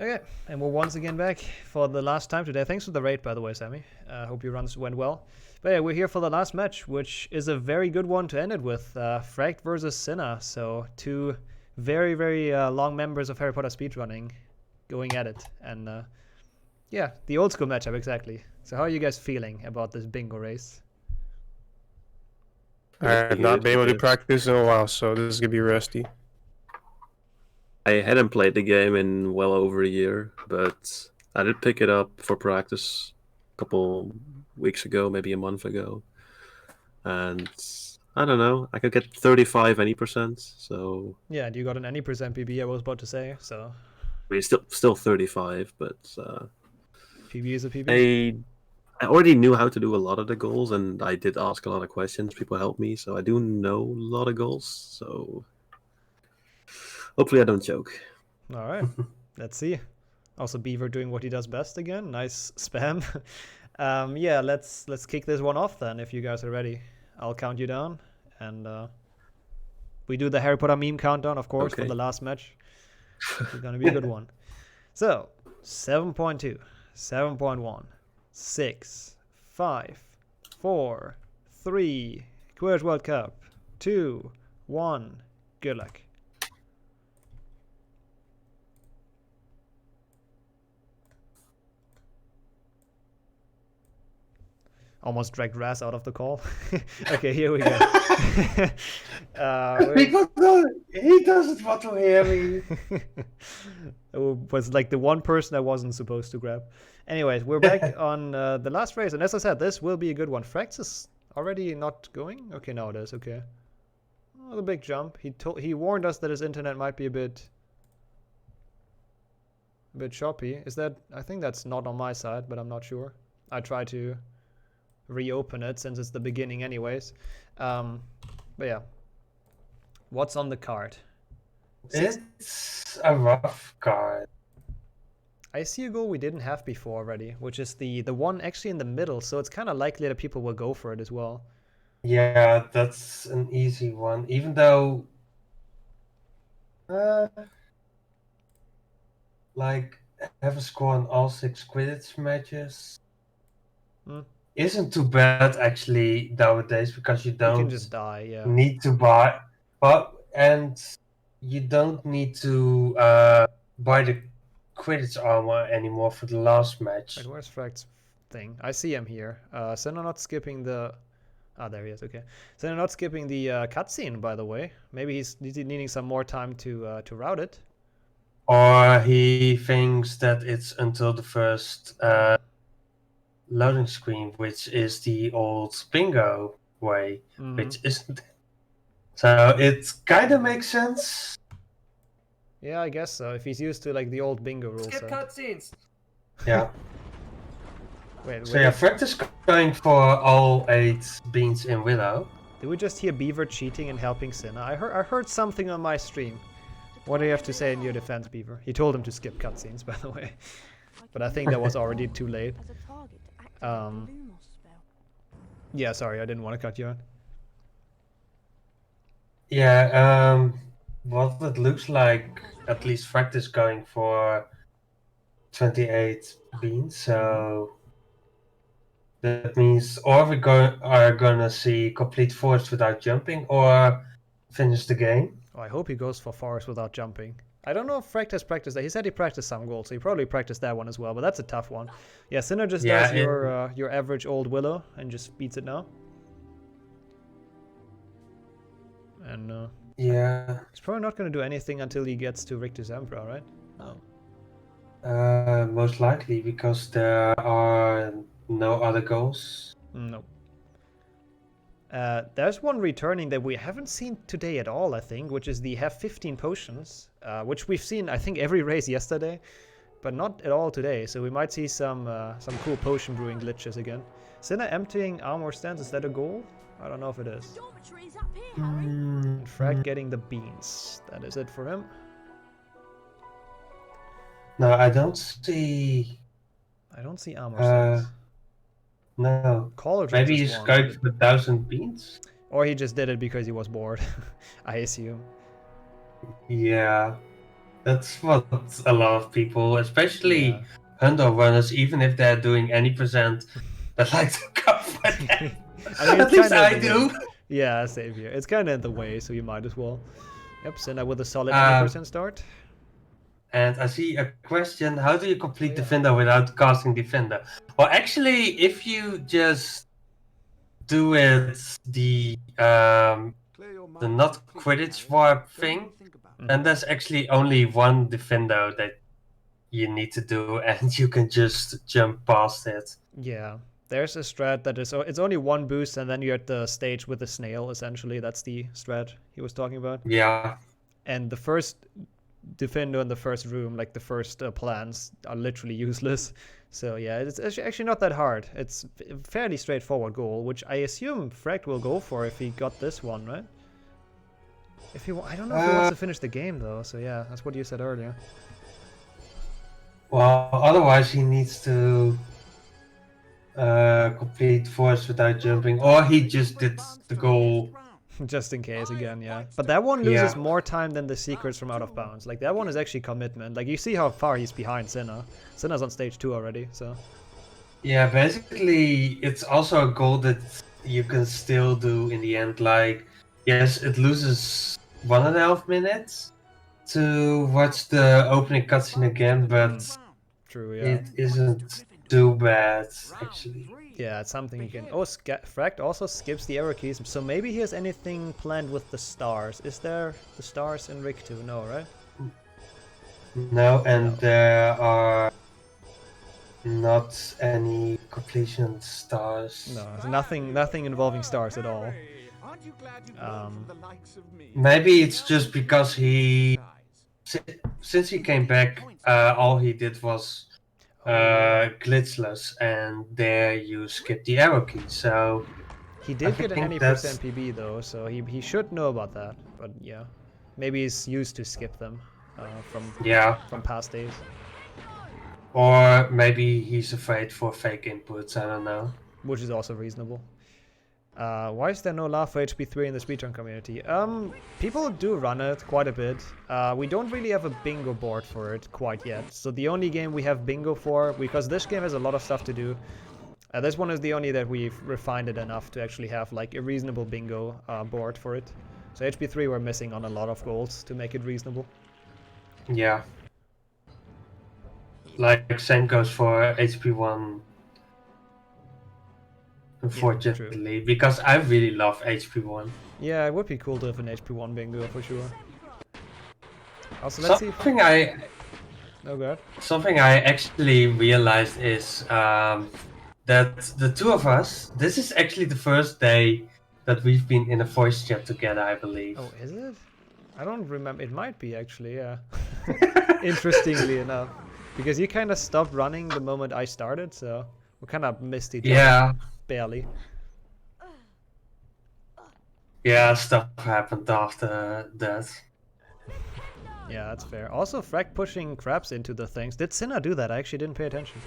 Okay, and we're once again back for the last time today. Thanks for the raid, by the way, Sammy. Hope your runs went well. But yeah, we're here for the last match, which is a very good one to end it with. Fract versus Cyna. So two very, very long members of Harry Potter speedrunning going at it. And yeah, the old school matchup, exactly. So how are you guys feeling about this bingo race? I have not been able to practice in a while, so this is going to be rusty. I hadn't played the game in well over a year, but I did pick it up for practice a couple weeks ago, maybe a month ago. And I don't know, I could get 35 any percent, so... Yeah, and you got an any percent PB, I was about to say, so... I mean, still 35, but... PB is a PB. I already knew how to do a lot of the goals, and I did ask a lot of questions. People helped me, so I do know a lot of goals, so... Hopefully I don't choke. All right, let's see. Also, Beaver doing what he does best again. Nice spam. Yeah, let's kick this one off then. If you guys are ready, I'll count you down, and we do the Harry Potter meme countdown, of course, for the last match. It's gonna be a good one. So 7.2, 7.1, 6, 5, 4, 3. Quidditch World Cup. 2, 1. Good luck. Almost dragged Raz out of the call. Okay, here we go. He doesn't want to hear me. It was like the one person I wasn't supposed to grab. Anyways, we're back on the last race, and as I said, this will be a good one. Fract is already not going? Okay, now it is. Okay. Oh, the big jump. He warned us that his internet might be a bit choppy. Is that? I think that's not on my side, but I'm not sure. I try to reopen it since it's the beginning anyways. But yeah, what's on the card? It's a rough card. I see a goal we didn't have before already, which is the one actually in the middle, so it's kind of likely that people will go for it as well. Yeah, that's an easy one, even though like have a score on all 6 Quidditch matches isn't too bad actually nowadays, because you don't can just die, yeah. need to buy, and you don't need to buy the Quidditch armor anymore for the last match. Right, where's Fract's thing? I see him here. Cyna not skipping the... Ah, there he is, okay. Cyna not skipping the cutscene, by the way. Maybe he's needing some more time to route it. Or he thinks that it's until the first loading screen, which is the old bingo way, which isn't. So it kind of makes sense. Yeah, I guess so. If he's used to like the old bingo rules. Skip cutscenes. Yeah. Wait. So yeah, Fract is going for all 8 beans in Willow. Did we just hear Beaver cheating and helping Cyna? I heard something on my stream. What do you have to say in your defense, Beaver? He told him to skip cutscenes, by the way. But I think that was already too late. Yeah, sorry, I didn't want to cut you on. Yeah, what it looks like, at least Fract is going for 28 beans, so that means or we are gonna see complete forest without jumping, or finish the game. Oh, I hope he goes for forest without jumping. I don't know if Fract has practiced that. He said he practiced some goals, so he probably practiced that one as well, but that's a tough one. Yeah, Cyna just does your average old Willow and just beats it now. And yeah, he's probably not going to do anything until he gets to Rictus Emperor, right? No. Most likely, because there are no other goals. No. There's one returning that we haven't seen today at all, I think, which is the have 15 potions, which we've seen, I think, every race yesterday, but not at all today. So we might see some cool potion brewing glitches again. Cyna emptying armor stands, is that a goal? I don't know if it is. And Fract getting the beans. That is it for him. No, I don't see... I don't see armor stands. No. College maybe he's going for 1,000 beans? Or he just did it because he was bored, I assume. Yeah. That's what a lot of people, especially Yeah. Hundo runners, even if they're doing any percent, that like to go for that. I mean, At it's least kind of I in the way. do. Yeah, same here. It's kind of in the way, so you might as well. Yep, Cyna with a solid Uh, 80% start. And I see a question: how do you complete Oh, yeah. Defender without casting Defender? Well, actually, if you just do it the not Quidditch warp thing, then there's actually only one Defender that you need to do, and you can just jump past it. Yeah, there's a strat that is. It's only one boost, and then you're at the stage with the snail. Essentially, that's the strat he was talking about. Yeah. And the first defender in the first room, like the first plans, are literally useless. So yeah, it's actually not that hard. It's a fairly straightforward goal, which I assume Fract will go for if he got this one, right? If he, I don't know if he wants to finish the game though. So yeah, that's what you said earlier. Well, otherwise he needs to complete force without jumping, or he just did the goal. Just in case again, yeah. But that one loses Yeah. more time than the secrets from out of bounds. Like that one is actually commitment. Like you see how far he's behind Cyna. Cyna's on stage 2 already, so. Yeah, basically, it's also a goal that you can still do in the end. Like, yes, it loses 1.5 minutes to watch the opening cutscene again, but True, yeah. it isn't too bad, actually. Yeah, it's something you can. Oh, Fract also skips the arrow keys, so maybe he has anything planned with the stars. Is there the stars in Rig 2? No, right? No, and No. there are not any completion stars. No, nothing involving stars at all. Maybe it's just because since he came back, all he did was glitchless, and there you skip the arrow key. So He did get an think any that's- percent PB though, so he should know about that. But yeah, maybe he's used to skip them yeah, from past days. or maybe he's afraid for fake inputs. I don't know. Which is also reasonable. Why is there no love for HP3 in the speedrun community? People do run it quite a bit. We don't really have a bingo board for it quite yet. So the only game we have bingo for, because this game has a lot of stuff to do, this one is the only that we've refined it enough to actually have like a reasonable bingo board for it. So HP3 we're missing on a lot of goals to make it reasonable. Yeah, like same goes for HP1. Unfortunately, because I really love HP1. Yeah, it would be cool to have an HP1 bingo for sure. Also, let's see. Something I actually realized is that the two of us, this is actually the first day that we've been in a voice chat together, I believe. Oh, is it? I don't remember. It might be actually, yeah. Interestingly enough. Because you kind of stopped running the moment I started, so we kind of missed each other. Barely. Yeah, stuff happened after that. Yeah, that's fair. Also, Fract pushing crabs into the things. Did Cyna do that? I actually didn't pay attention.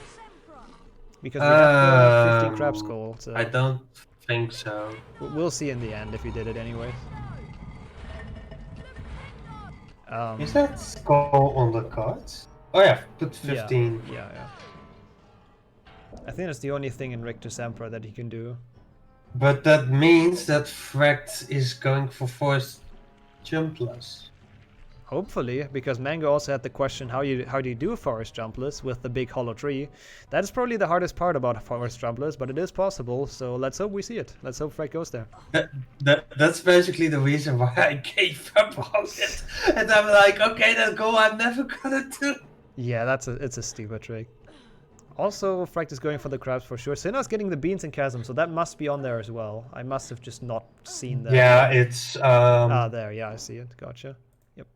Because we have the 15 crabs goal. So I don't think so. We'll see in the end if he did it anyway. Is that goal on the cards? Oh yeah, put 15. Yeah. I think that's the only thing in Richter Sempra that he can do. But that means that Fract is going for forced jumpless. Hopefully, because Mango also had the question how do you do forest jumpless with the big hollow tree. That is probably the hardest part about forest jumpless, but it is possible, so let's hope we see it. Let's hope Fract goes there. That's basically the reason why I gave up on it. And I'm like, okay, that goal I'm never gonna do. Yeah, it's a stupid trick. Also, Fract is going for the crabs for sure. Cyna's getting the beans and chasm, so that must be on there as well. I must have just not seen that. Yeah, it's there, yeah, I see it. Gotcha. Yep.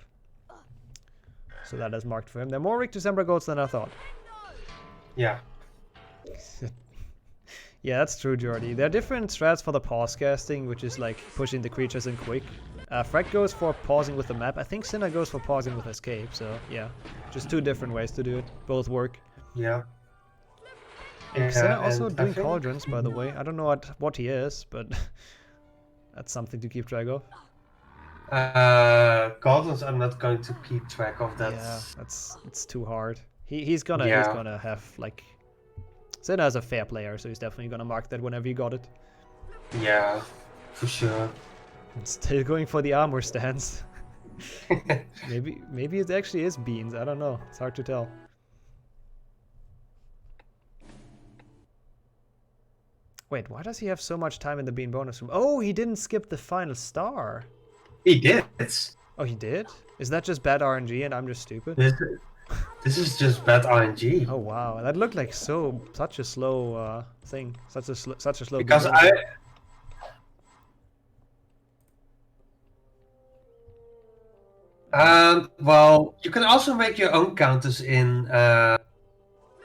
So that is marked for him. There are more Richter Sempra goals than I thought. Yeah. Yeah, that's true, Jordy. There are different strats for the pause casting, which is like pushing the creatures in quick. Fract goes for pausing with the map. I think Cyna goes for pausing with escape, so yeah. Just two different ways to do it. Both work. Yeah. And Cyna also doing cauldrons, by the way. I don't know what he is, but that's something to keep track of. Cauldrons, I'm not going to keep track of that. Yeah, it's too hard. He's gonna Yeah. have like. Cyna is a fair player, so he's definitely gonna mark that whenever you got it. Yeah, for sure. I'm still going for the armor stance. Maybe it actually is beans. I don't know. It's hard to tell. Wait, why does he have so much time in the bean bonus room? Oh, he didn't skip the final star. He did. Oh, he did? Is that just bad RNG and I'm just stupid? This is just bad RNG. Oh wow, that looked like such a slow thing, such a slow. Because bean I. bonus. Well, you can also make your own counters in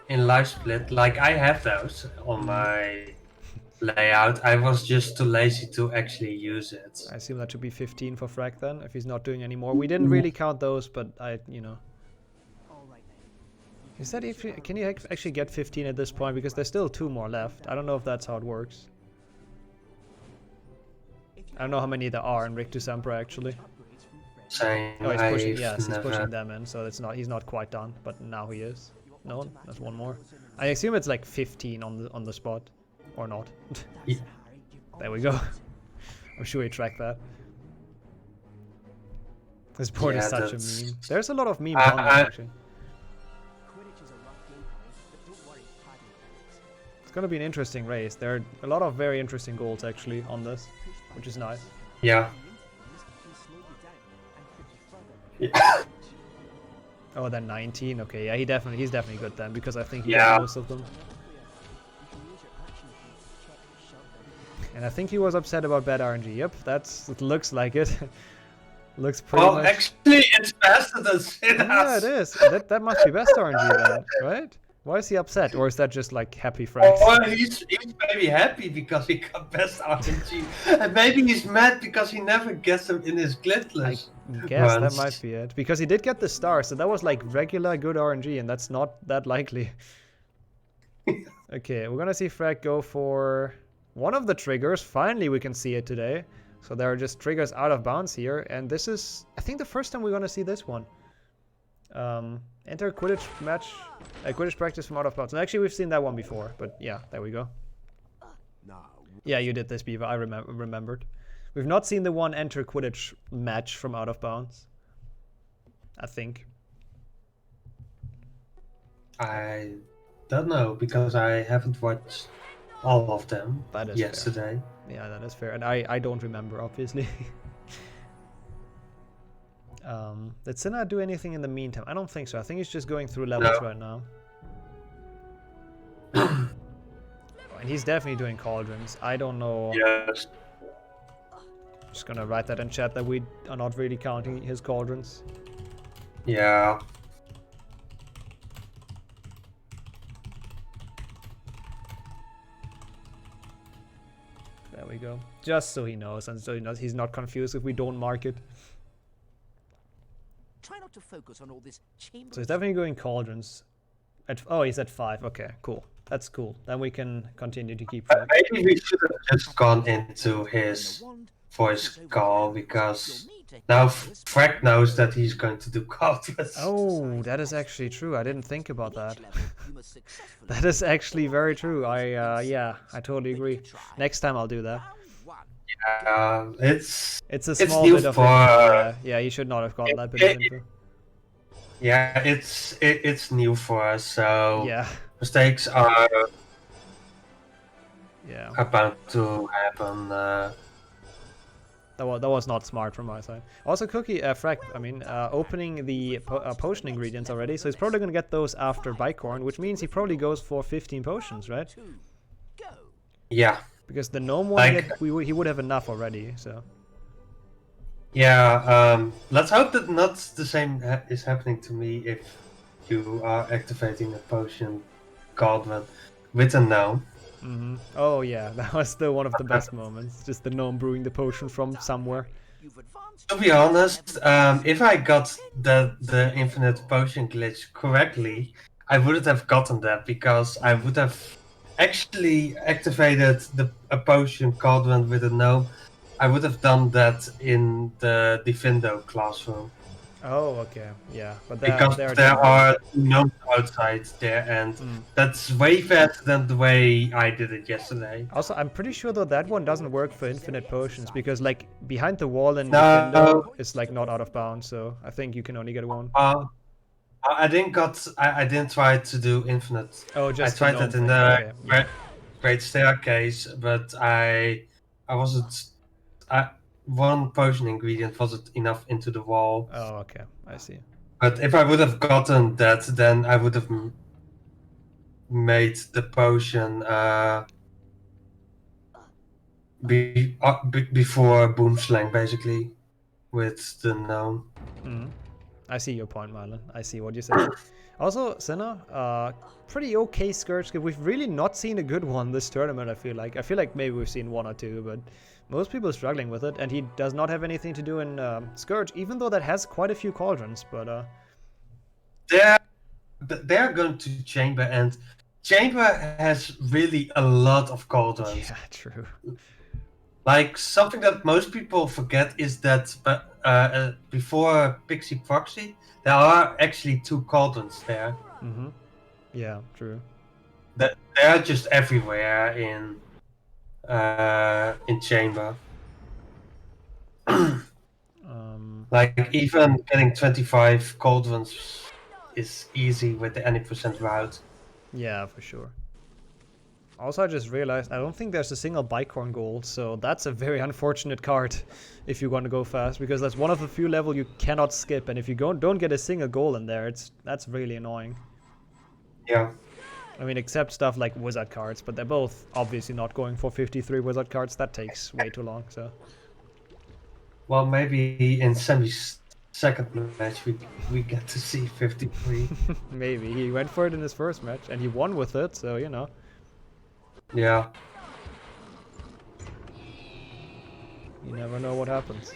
live split. Like I have those on my layout. I was just too lazy to actually use it. I assume that should be 15 for Fract then, if he's not doing any more. We didn't really count those, but Is that if can you actually get 15 at this point? Because there's still 2 more left. I don't know if that's how it works. I don't know how many there are in Rick to Sempra actually. Same. Oh, he's pushing. I've Yes, he's never- pushing them in, so it's not. He's not quite done, but now he is. No, there's one more. I assume it's like 15 on the spot, or not. Yeah. There we go. I'm sure he tracked that. This board is Yeah, such a that's- meme. There's a lot of memes on this actually. It's gonna be an interesting race. There are a lot of very interesting goals actually on this, which is nice. Yeah. Yeah. Oh, then 19. Okay, yeah, he's definitely good then because I think he Yeah. got most of them. And I think he was upset about bad RNG. Yep, it looks like it. Looks pretty Well, much. actually, it's faster than Cyna's. Yeah, it is. That must be best RNG then, right? Why is he upset, or is that just like happy Fract? Or he's maybe happy because he got best RNG, and maybe he's mad because he never gets them in his glitchless. I guess that runs. might be it. Because he did get the star, so that was like regular good RNG, and that's not that likely. Okay, we're gonna see Fract go for one of the triggers. Finally, we can see it today. So there are just triggers out of bounds here, and this is, I think, the first time we're gonna see this one. Enter Quidditch match, Quidditch practice from out of bounds. And actually, we've seen that one before, but yeah, there we go. Yeah, you did this, Beaver. I remembered. We've not seen the one enter Quidditch match from out of bounds. I think. I don't know because I haven't watched all of them That is yesterday. Yeah, that is fair. And I don't remember, obviously. Did Cyna do anything in the meantime? I don't think so. I think he's just going through levels right now. Oh, and he's definitely doing cauldrons. I don't know. Yes. Just gonna write that in chat that we are not really counting his cauldrons. Yeah. There we go. Just so he knows, and so he's not confused if we don't mark it. Try not to focus on all this chamber. So he's definitely going cauldrons. He's at 5. Okay, cool. That's cool. Then we can continue to keep track. Maybe we should have just gone into his voice call because now Fract knows that he's going to do cauldrons. Oh, that is actually true. I didn't think about that. That is actually very true. Yeah, I totally agree. Next time I'll do that. It's a small new bit of for, info. Yeah, you should not have gotten that bit of info. Yeah, it's new for us, so Yeah, mistakes are yeah. about to happen. That was not smart from my side. Also, Cookie, Fract, opening the potion ingredients already, so he's probably gonna get those after Bicorn, which means he probably goes for 15 potions, right? Yeah. Because the gnome one, Like- he would have enough already, so... Yeah, let's hope that not the same is happening to me if you are activating a potion cauldron with a gnome. Mm-hmm. Oh yeah, that was one of the best moments. Just the gnome brewing the potion from somewhere. To be honest, if I got the infinite potion glitch correctly, I wouldn't have gotten that because I would have actually activated a potion cauldron with a gnome I would have done that in the Divindo classroom. Oh, okay, yeah, but Because there there are gnomes outside there, and that's way faster than the way I did it yesterday. Also, I'm pretty sure though that one doesn't work for infinite potions because like behind the wall in No. Divindo is like not out of bounds, so I think you can only get one. I didn't try to do infinite. Oh, just I tried the that in gnome the thing. Okay, yeah. great staircase, but I wasn't. One potion ingredient wasn't enough into the wall. Oh, okay, I see. But if I would have gotten that, then I would have made the potion before Boomslang, basically, with the gnome. I see your point, Marlon. I see what you're saying. Also, Cyna, pretty okay Scourge skip. We've really not seen a good one this tournament, I feel like. I feel like maybe we've seen one or two, but most people are struggling with it, and he does not have anything to do in Scourge, even though that has quite a few cauldrons, but... They're going to Chamber, and Chamber has really a lot of cauldrons. Yeah, true. Like, something that most people forget is that before Pixie Proxy, there are actually 2 cauldrons there. Yeah, true. They're just everywhere in Chamber. Like, even getting 25 cauldrons is easy with the any percent route. Yeah, for sure. Also, I just realized I don't think there's a single Bicorn goal, so that's a very unfortunate card if you want to go fast, because that's one of the few level you cannot skip, and if you don't get a single goal in there, that's really annoying. Yeah. I mean, except stuff like wizard cards, but they're both obviously not going for 53 wizard cards. That takes way too long, so... Well, maybe in Semi's second match we get to see 53. Maybe. He went for it in his first match, and he won with it, so, you know. Yeah. You never know what happens.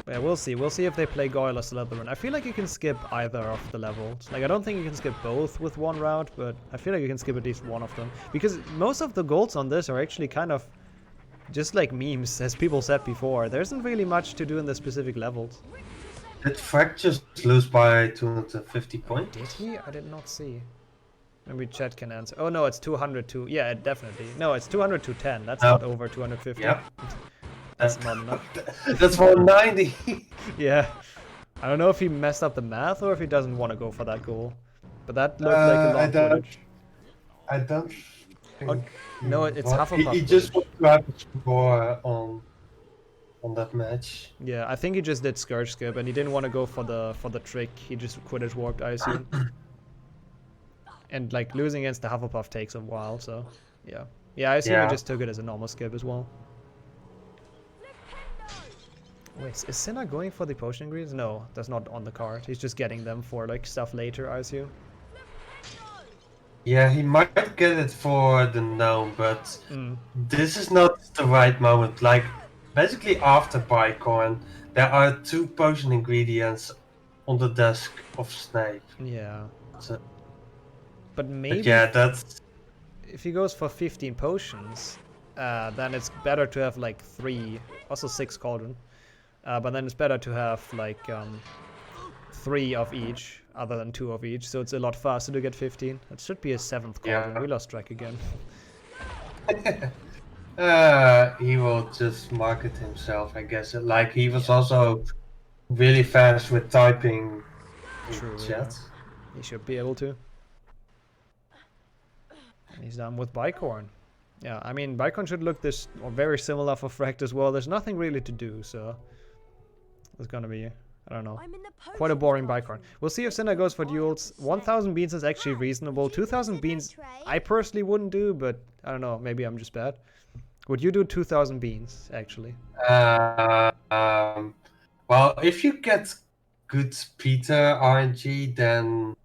Yeah, we'll see. We'll see if they play Goyle or Slytherin. I feel like you can skip either of the levels. Like, I don't think you can skip both with one route, but I feel like you can skip at least one of them. Because most of the goals on this are actually kind of just like memes, as people said before. There isn't really much to do in the specific levels. Did Fract just lose by 250 points? Did he? I did not see. Maybe chat can answer. Oh no, it's 200 to... Yeah, definitely. No, it's 200 to 10. That's not over 250. Yep. That's not enough. That's 190. Yeah. I don't know if he messed up the math or if he doesn't want to go for that goal. But that looked like a long footage. I don't think... No, it's Hufflepuff. He just wants to have a score on that match. Yeah, I think he just did Scourge skip and he didn't want to go for the trick. He just Quidditch walked, I assume. And like losing against the Hufflepuff takes a while, so yeah. Yeah, I assume he just took it as a normal skip as well. Wait, is Cyna going for the potion ingredients? No, that's not on the card. He's just getting them for like stuff later, I assume. Yeah, he might get it for the gnome, but this is not the right moment. Like, basically after Bicorn, there are 2 potion ingredients on the desk of Snape. Yeah. So, but maybe... But yeah, that's... If he goes for 15 potions, then it's better to have like 3, also 6 cauldron. But then it's better to have like 3 of each, other than 2 of each, so it's a lot faster to get 15. It should be a 7th cauldron. Yeah. We lost track again. He will just market himself, I guess. Like, he was also really fast with typing in chat. Yeah. He should be able to. And he's done with Bicorn. Yeah, I mean, Bicorn should look this or very similar for Fract as well. There's nothing really to do, so it's gonna be, I don't know, quite a boring Bicorn. We'll see if Cyna goes for duels. 1,000 beans is actually reasonable. 2,000 beans I personally wouldn't do, but I don't know, maybe I'm just bad. Would you do 2,000 beans, actually? Well, if you get good Peter RNG, then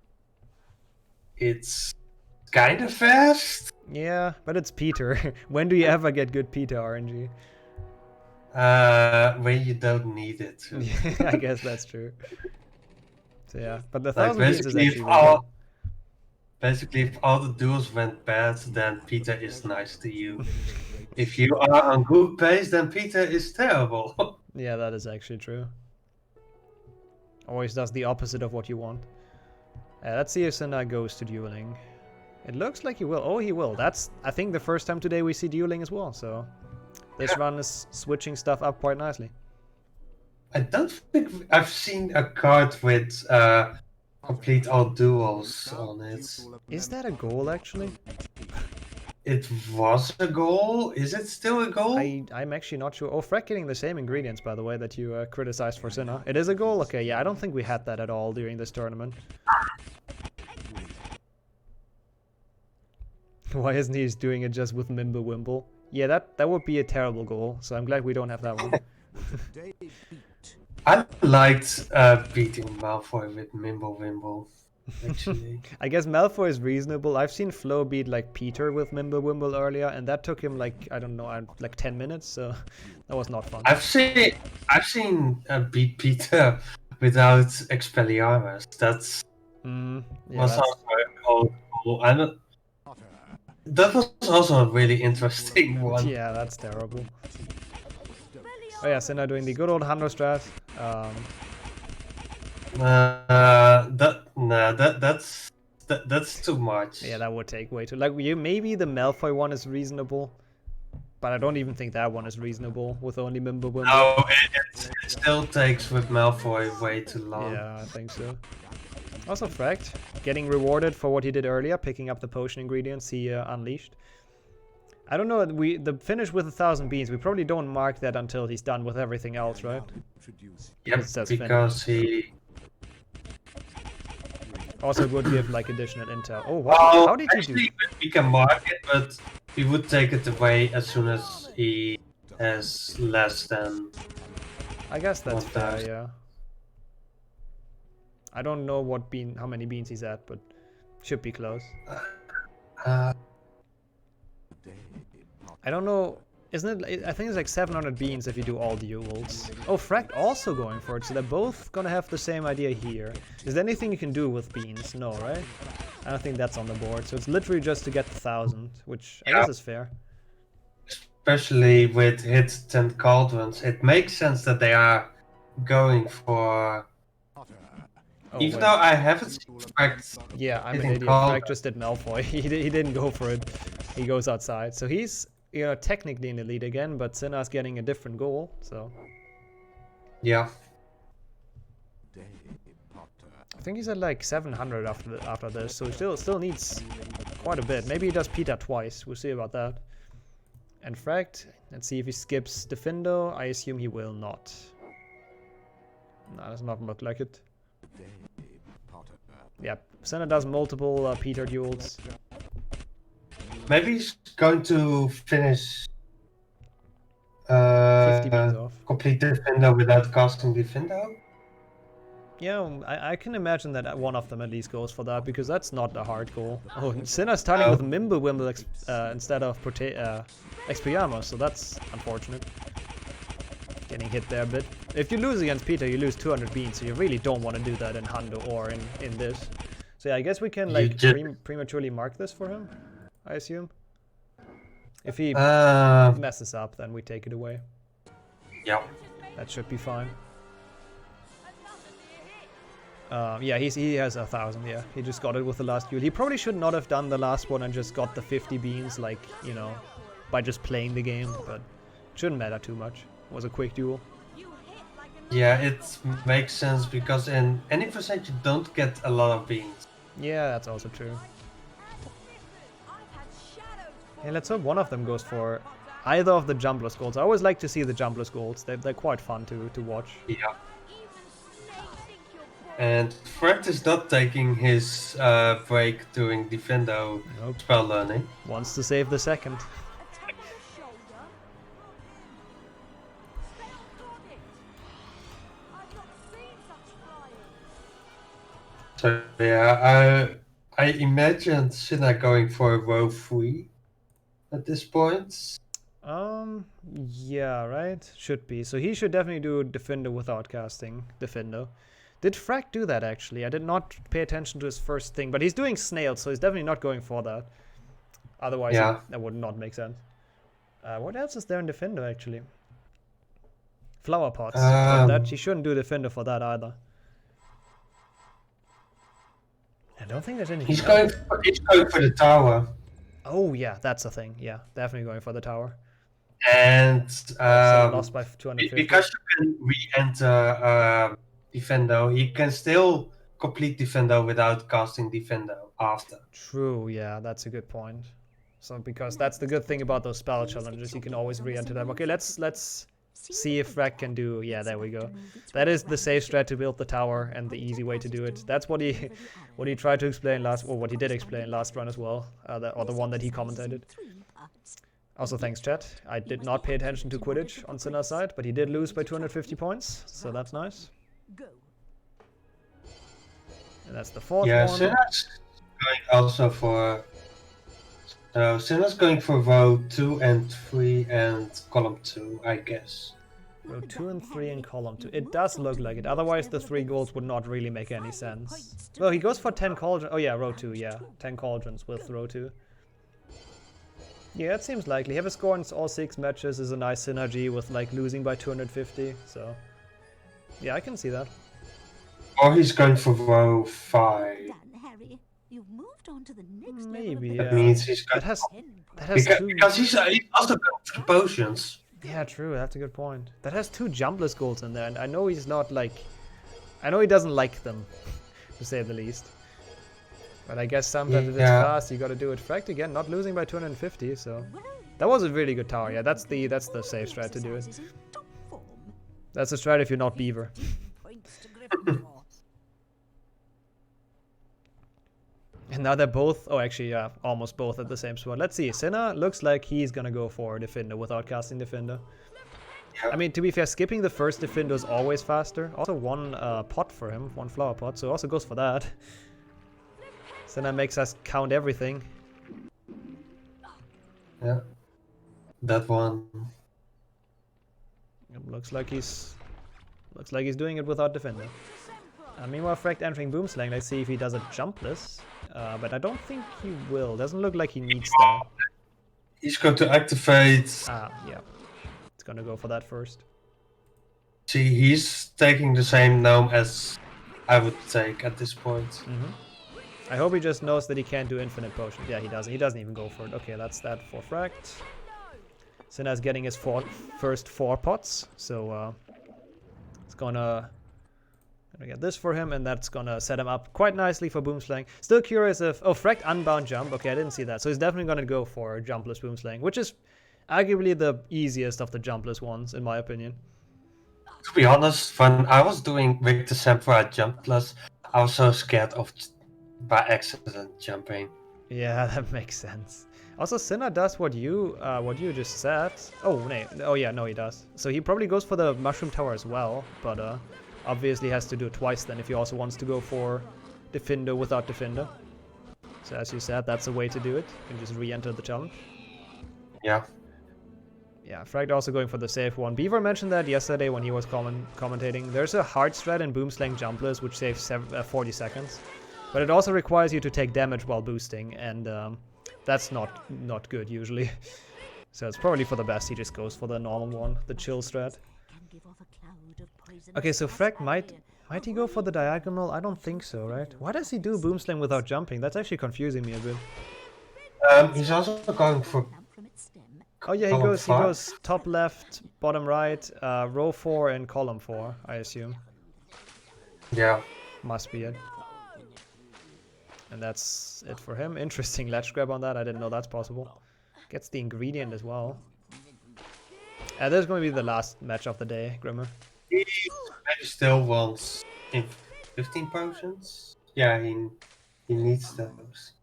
it's kind of fast. Yeah, but it's Peter. When do you ever get good Peter RNG? When you don't need it. I guess that's true. So yeah, but the Like, 1,000 beans is basically, actually really basically, if all the duels went bad, then Peter is nice to you. If you are on good pace, then Peter is terrible. Yeah, that is actually true. Always does the opposite of what you want. Let's see if Cyna goes to dueling. It looks like he will. Oh, he will. That's, I think, the first time today we see dueling as well. So this run is switching stuff up quite nicely. I don't think I've seen a card with complete all duels on it. Is that a goal, actually? It was a goal. Is it still a goal? I'm actually not sure. Oh, Fract getting the same ingredients, by the way, that you criticized for Cyna. It is a goal? Okay, yeah, I don't think we had that at all during this tournament. Why isn't he doing it just with Mimblewimble? Yeah, that would be a terrible goal, so I'm glad we don't have that one. I liked beating Malfoy with Mimblewimble, actually. I guess Malfoy is reasonable. I've seen Flo beat like Peter with Mimblewimble earlier, and that took him like, I don't know, like 10 minutes, so that was not fun. I've seen beat Peter without Expelliarmus. That's Yeah, was also a goal. That was also a really interesting one. Yeah, that's terrible. Oh yeah, Cyna doing the good old Hando strat. That's too much. Yeah, that would take way too. Like, maybe the Malfoy one is reasonable, but I don't even think that one is reasonable with only Mimblewimble. No, it still takes with Malfoy way too long. Yeah, I think so. Also, Fract getting rewarded for what he did earlier, picking up the potion ingredients he unleashed. I don't know. The finish with 1,000 beans. We probably don't mark that until he's done with everything else, right? Yep, because he. Also, would give like additional intel. Oh, wow! How did you do? We can mark it, but we would take it away as soon as he has less than. I guess that's fair. 1,000. Yeah. I don't know how many beans he's at, but should be close. I don't know. Isn't it? I think it's like 700 beans if you do all duels. Oh, Fract also going for it, so they're both gonna have the same idea here. Is there anything you can do with beans? No, right? I don't think that's on the board. So it's literally just to get 1,000, which I guess is fair. Especially with hit 10 cauldrons, it makes sense that they are going for. Oh, Even wait. though I haven't seen Fract. Yeah, I'm an hitting idiot. cauldron. Fract just did Malfoy. He didn't go for it. He goes outside. So he's, you know, technically in the lead again, but Cyna's getting a different goal, so. Yeah. I think he's at like 700 after this, so he still needs quite a bit. Maybe he does Peter twice. We'll see about that. And Fract, let's see if he skips Defindo. I assume he will not. No, does not look like it. Yeah, Cyna does multiple Peter duels. Maybe he's going to finish 50 beans off. complete Defender without casting Defender. Yeah, I can imagine that one of them at least goes for that, because that's not a hard goal. Oh, Cyna's starting with Mimblewimble instead of Expelliarmus, so that's unfortunate. Getting hit there a bit. If you lose against Peter, you lose 200 beans, so you really don't want to do that in Hando or in this. So yeah, I guess we can like prematurely mark this for him, I assume. If he messes up, then we take it away. Yeah. That should be fine. Yeah, he has 1,000, yeah. He just got it with the last duel. He probably should not have done the last one and just got the 50 beans, like, you know, by just playing the game, but it shouldn't matter too much. It was a quick duel. Yeah, it makes sense because in any percent you don't get a lot of beans. Yeah, that's also true. Yeah, let's hope one of them goes for either of the jumbless goals. I always like to see the jumbless goals. They're quite fun to watch. Yeah. And Fract is not taking his break doing Defendo spell learning. Wants to save the second. So yeah, I imagined Cyna going for a row 3 at this point. Yeah, right? Should be. So he should definitely do Defender without casting Defender. Did Fract do that actually? I did not pay attention to his first thing, but he's doing snails, so he's definitely not going for that. Otherwise, Yeah. that would not make sense. What else is there in Defender actually? Flower pots. But that he shouldn't do Defender for that either. I don't think there's anything. He's going for the tower. Oh yeah, that's a thing. Yeah, definitely going for the tower. And So lost by 250. because you can re-enter Defendo, he can still complete Defendo without casting Defendo after. True, yeah, that's a good point. So because that's the good thing about those spell challenges, you can always re-enter them. Okay, let's see if Fract can do. Yeah, there we go. That is the safe strat to build the tower and the easy way to do it. That's what he tried to explain last, or what he did explain last run as well, or the one that he commentated. Also, thanks, chat. I did not pay attention to Quidditch on Cyna's side, but he did lose by 250 points, so that's nice. And that's the fourth Yeah, one. Cyna's going also for. So Cyna's going for row 2 and 3 and column 2, I guess. Row 2 and 3 in column 2. It does look like it. Otherwise, the 3 goals would not really make any sense. Well, he goes for 10 cauldrons. Oh yeah, row 2, yeah. 10 cauldrons with row 2. Yeah, it seems likely. Have a score in all 6 matches is a nice synergy with like losing by 250. So, yeah, I can see that. Or he's going for row 5. You've moved on to the next Maybe, That yeah. means he's going That has two... because he's also going for the potions. Yeah, true. That's a good point. That has 2 jumpless goals in there, and I know he's not like... I know he doesn't like them, to say the least. But I guess sometimes if it's fast, you gotta do it. Fract again, not losing by 250, so... That was a really good tower, yeah. That's the safe strat to do it. That's a strat if you're not Beaver. And now they're both... Oh, actually, yeah, almost both at the same spot. Let's see. Cyna looks like he's gonna go for Defender without casting Defender. I mean, to be fair, skipping the first Defender is always faster. Also, one pot for him, 1 flower pot, so also goes for that. Cyna makes us count everything. Yeah, that one. Looks like he's doing it without Defender. Meanwhile, Fract entering Boomslang. Let's see if he does a jumpless. But I don't think he will. Doesn't look like he needs that. He's going to activate. Yeah. It's gonna go for that first. See, he's taking the same gnome as I would take at this point. I hope he just knows that he can't do infinite potions. Yeah, he doesn't. He doesn't even go for it. Okay, that's that for Fract. Cyna's getting his first 4 pots, so it's gonna get this for him, and that's gonna set him up quite nicely for Boomslang. Still curious if... Oh, Fract unbound jump. Okay, I didn't see that. So he's definitely gonna go for jumpless Boomslang, which is arguably the easiest of the jumpless ones, in my opinion. To be honest, when I was doing Victor Sampra jumpless, I was so scared of by accident jumping. Yeah, that makes sense. Also, Cyna does what you just said. Oh, no. Oh, yeah, no, he does. So he probably goes for the Mushroom Tower as well, but obviously has to do it twice then if he also wants to go for Defender without Defender. So as you said, that's a way to do it. You can just re-enter the challenge. Yeah. Yeah, Fract also going for the safe one. Beaver mentioned that yesterday when he was commentating. There's a hard strat in Boomslang jumpless which saves 40 seconds. But it also requires you to take damage while boosting, and that's not good usually. So it's probably for the best he just goes for the normal one, the chill strat. Okay, so Fract might he go for the diagonal? I don't think so, right? Why does he do Boomslang without jumping? That's actually confusing me a bit. He's also going for... Oh yeah, he goes top left, bottom right, row 4 and column 4, I assume. Yeah. Must be it. And that's it for him. Interesting ledge grab on that. I didn't know that's possible. Gets the ingredient as well. This is going to be the last match of the day, Grimmer. He maybe still wants 15 potions. Yeah, he needs those.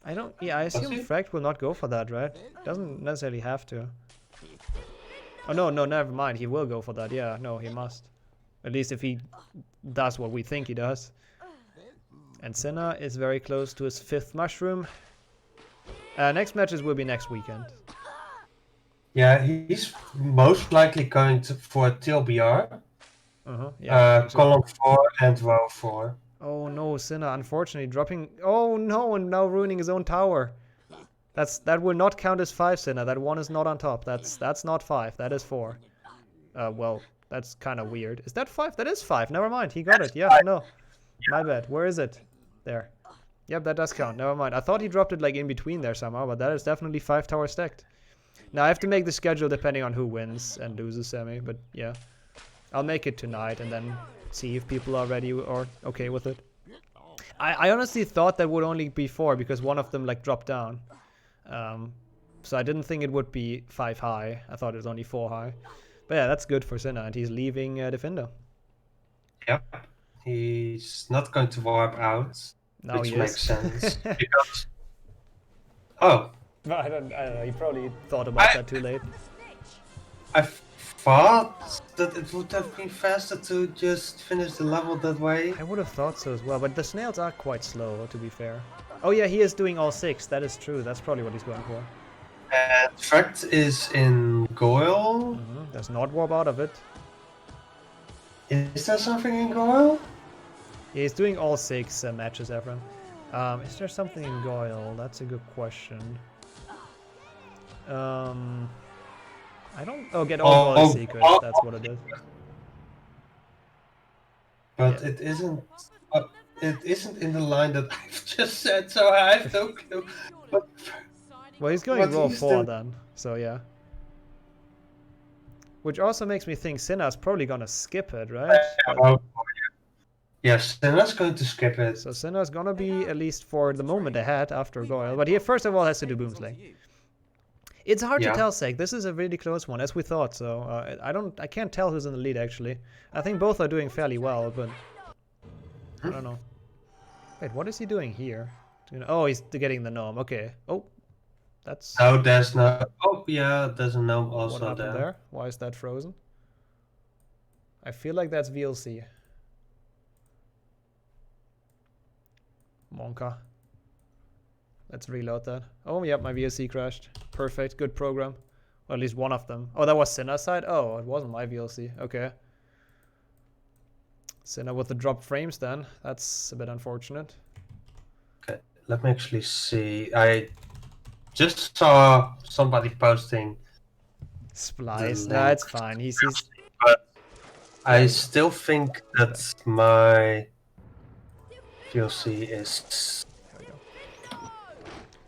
I assume Fract will not go for that, right? Doesn't necessarily have to. Oh no, never mind. He will go for that. Yeah, no, he must. At least if he does what we think he does. And Cyna is very close to his 5th mushroom. Next matches will be next weekend. Yeah, he's most likely going for a TLBR. Yeah. Me too. column 4 and row 4. Oh no, Cyna unfortunately dropping. Oh no, and now ruining his own tower. That will not count as 5, Cyna. That 1 is not on top. That's not 5. That is 4. Well, that's kind of weird. Is that 5? That is 5. Never mind. He got it. Yeah, no. My bad. Where is it? There. Yep, that does count. Never mind. I thought he dropped it like in between there somehow, but that is definitely 5 towers stacked. Now I have to make the schedule depending on who wins and loses semi, but yeah. I'll make it tonight and then see if people are ready or okay with it. I honestly thought that would only be 4 because one of them like dropped down. So I didn't think it would be 5 high. I thought it was only 4 high. But yeah, that's good for Cyna, and he's leaving Defender. Yep. He's not going to warp out, Now which he makes is. sense. Because... Oh, But I don't know. He probably thought about that too late. I thought that it would have been faster to just finish the level that way. I would have thought so as well, but the snails are quite slow, to be fair. Oh yeah, he is doing all 6. That is true. That's probably what he's going for. And Fract is in Goyle. Does not warp out of it. Is there something in Goyle? Yeah, he's doing all 6 matches, Efren. Is there something in Goyle? That's a good question. I don't... Oh, get all Goyle secrets. That's what it is. But Yeah. it isn't. It isn't in the line that I've just said, so I have no clue. But Well, he's going What roll he's 4 doing- then. So yeah. Which also makes me think Cyna's probably gonna skip it, right? yes, then that's going to skip it. So Cyna's gonna be at least for the moment ahead after Goyle, but he first of all has to do Boomslang. It's hard to Yeah. tell, Seg. This is a really close one, as we thought. So I can't tell who's in the lead actually. I think both are doing fairly well, but I don't know. Wait, what is he doing here? Oh, he's getting the gnome. Okay. Oh, that's No, there's no. Oh, yeah, there's a gnome what also happened there. Why is that frozen? I feel like that's VLC. Monka. Let's reload that. Oh, yep, my VLC crashed. Perfect, good program. Or at least one of them. Oh, that was Cyna's side? Oh, it wasn't my VLC. Okay. Cyna with the dropped frames then. That's a bit unfortunate. Okay, let me actually see. I just saw somebody posting, Splice. The Nah, link. it's fine. He's but I still think that my DLC is. There we go.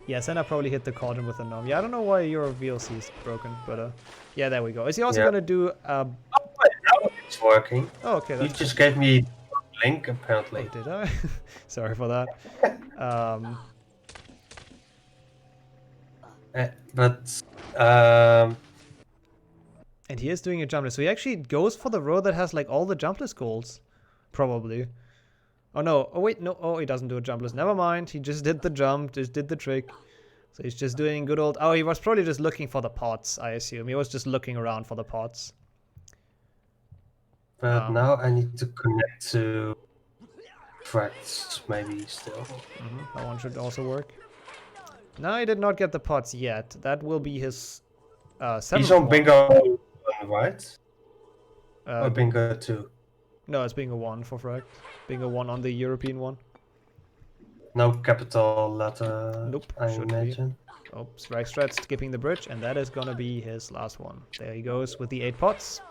Yeah, Cyna probably hit the cauldron with the gnome. Yeah, I don't know why your VLC is broken, but yeah, there we go. Is he also Yeah. gonna do Now it's working. Oh, okay, You that's just gave me the link, apparently. Oh, did I? Sorry for that. But And he is doing a jumpless. So he actually goes for the road that has like all the jumpless goals. Probably. Oh no. Oh wait, no. Oh, he doesn't do a jumpless. Never mind. He just did the jump, just did the trick. So he's just doing good old... Oh, he was probably just looking for the pots, I assume. He was just looking around for the pots. now I need to connect to Fracts, maybe still. That one should also work. No, he did not get the pots yet. That will be his 7th He's on one. bingo 1, right? Or Uh, bingo 2. no, it's bingo 1 for Fract. Bingo 1 on the European one. No capital letter, Nope, I shouldn't be. imagine. Oh, Strat skipping the bridge, and that is gonna be his last one. There he goes with the 8 pots.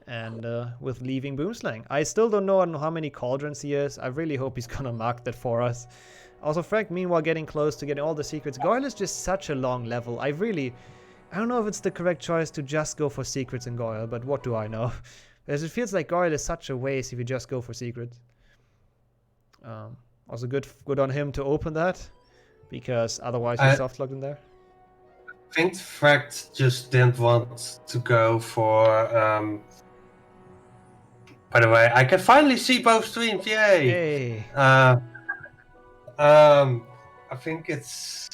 And with leaving Boomslang. I still don't know how many cauldrons he is. I really hope he's gonna mark that for us. Also, Frank, meanwhile, getting close to getting all the secrets. Goyle is just such a long level. I don't know if it's the correct choice to just go for secrets in Goyle, but what do I know? Because it feels like Goyle is such a waste if you just go for secrets. Also, good on him to open that, because otherwise he's soft locked in there. I think Fract just didn't want to go for. By the way, I can finally see both streams. Yay! Hey. I think it's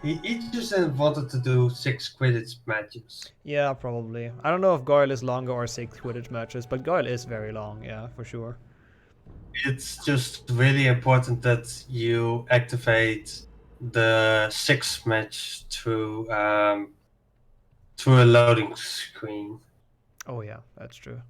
he just didn't wanted to do 6 Quidditch matches. Yeah, probably. I don't know if Goyle is longer or 6 Quidditch matches, but Goyle is very long, yeah, for sure. It's just really important that you activate the 6th match through a loading screen. Oh yeah, that's true.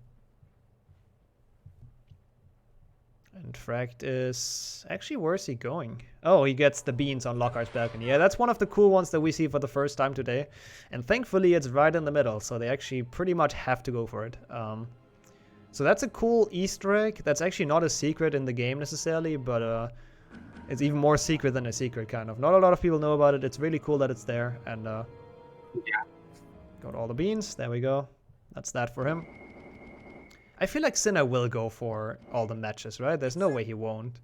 And Fract is... Actually, where's he going? Oh, he gets the beans on Lockhart's balcony. Yeah, that's one of the cool ones that we see for the first time today. And thankfully, it's right in the middle, so they actually pretty much have to go for it. So that's a cool Easter egg. That's actually not a secret in the game necessarily, but it's even more secret than a secret, kind of. Not a lot of people know about it. It's really cool that it's there. And Yeah. got all the beans. There we go. That's that for him. I feel like Cyna will go for all the matches, right? There's no way he won't.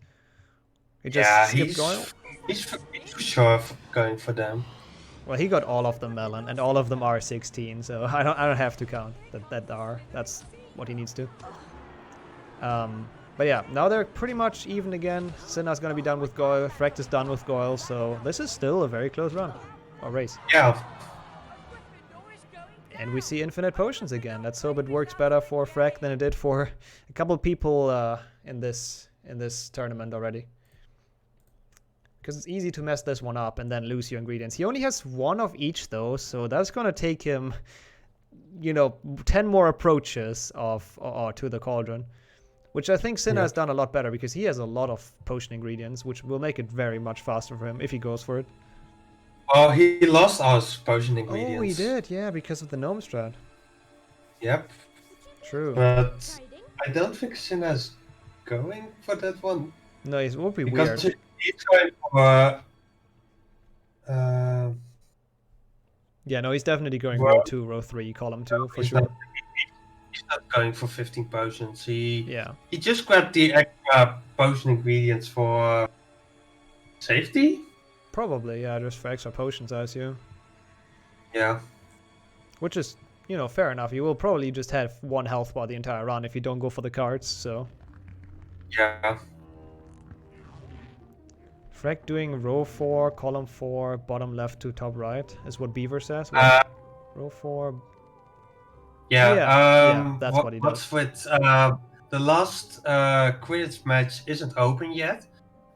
He just skipped going. He's for sure going for them. Well, he got all of them melon, and all of them are 16, so I don't have to count that are. That's what he needs to. But yeah, now they're pretty much even again. Cyna's gonna be done with Goyle. Fract is done with Goyle, so this is still a very close run or race. Yeah. And we see infinite potions again. Let's hope it works better for Fract than it did for a couple people in this tournament already. Because it's easy to mess this one up and then lose your ingredients. He only has one of each though, so that's gonna take him, 10 more approaches to the cauldron. Which I think Cyna has done a lot better because he has a lot of potion ingredients, which will make it very much faster for him if he goes for it. Oh, he lost our potion ingredients. Oh, he did, yeah, because of the gnome strat. Yep. True. But I don't think Cyna's going for that one. No, it would be Because weird. he's going for... Yeah, no, he's definitely going Well, row 2, row 3, column 2, for he's sure. he's not going for 15 potions. He just grabbed the extra potion ingredients for safety. Probably, yeah, just for extra potions, I assume. Yeah. Which is, fair enough. You will probably just have 1 health bar the entire run if you don't go for the cards, so... Yeah. Fract doing row 4, column 4, bottom left to top right, is what Beaver says. Row 4... Yeah, yeah, that's what he does. What's with the last Quidditch match isn't open yet,